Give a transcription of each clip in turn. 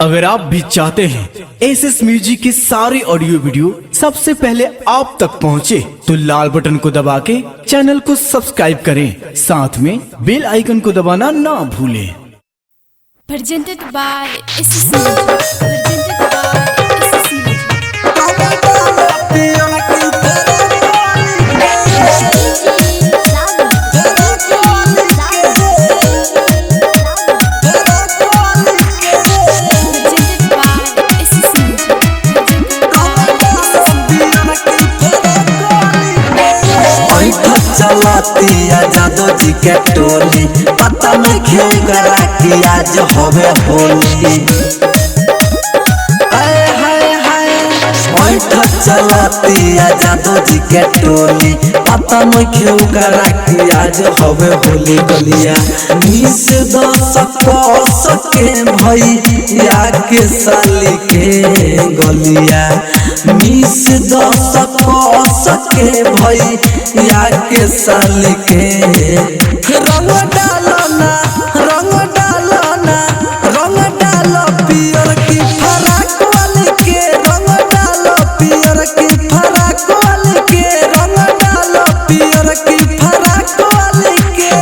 अगर आप भी चाहते हैं एसएस म्यूजिक की सारी ऑडियो वीडियो सबसे पहले आप तक पहुंचे, तो लाल बटन को दबा के चैनल को सब्सक्राइब करें, साथ में बेल आइकन को दबाना ना भूलें। Presented by SS Music. चलतिया जादो जी के टोली, पता नहीं क्यों करा कि आज होवे होली। चलतिया जादो जी के टोली, पता नहीं क्यों करा कि आज होवे होली। गलिया मिस दस सके भैया के साली के गलिया, मिस दस सके भैया के साली के। रंग डालो ना, रंग डालो ना, रंग डालो पियर की फराक वाली के, रंग डालो पियर की फराक वाली के, रंग डालो पियर की फराक वाली के।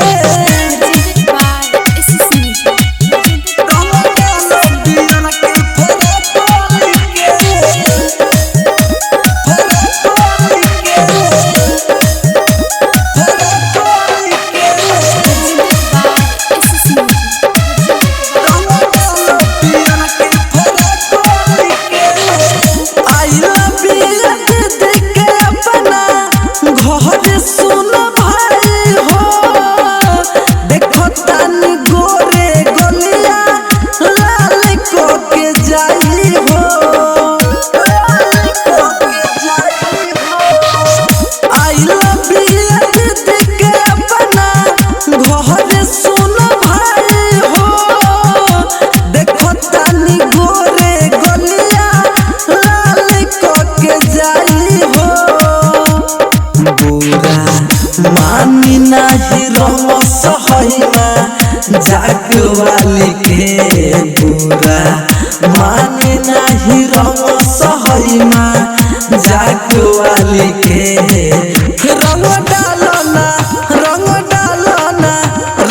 मानी नाही रंग सहैमा जाग वाली के, बुरा मानी नाही रंग सहैमा जाग वाली के। रंग डालो ना, रंग डालो ना,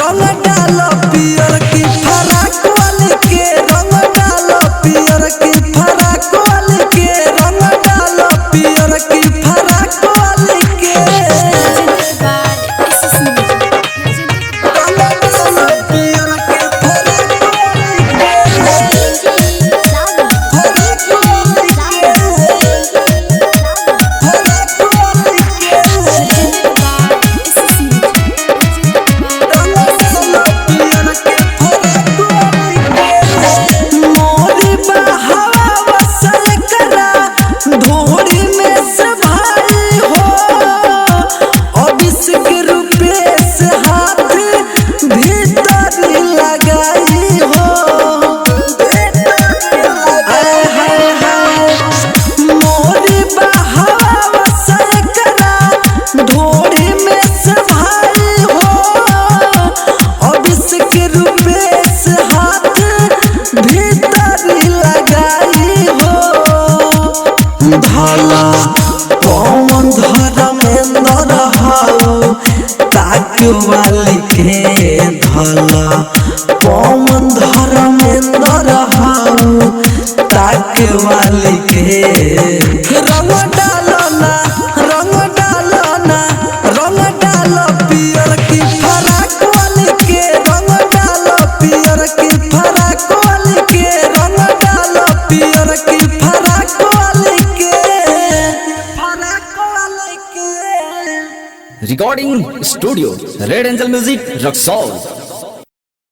रंग डालो पियर की फराक वाली के, रंग डालो पियर की फराक वाली के, रंग डालो पियर की फराक वाली के। धला पवन धर्मेंद्र हाउ ताक वाली के, धला पवन धर्मेंद्र हाउ ताक वाली के। रंग डालो ना, रंग डालो ना, रंग डालो पियर की फराक वाली के, रंग डालो पियर की फराक वाली के, रंग डालो पियर की फराक वाली के। Recording studio red angel music Raxaul.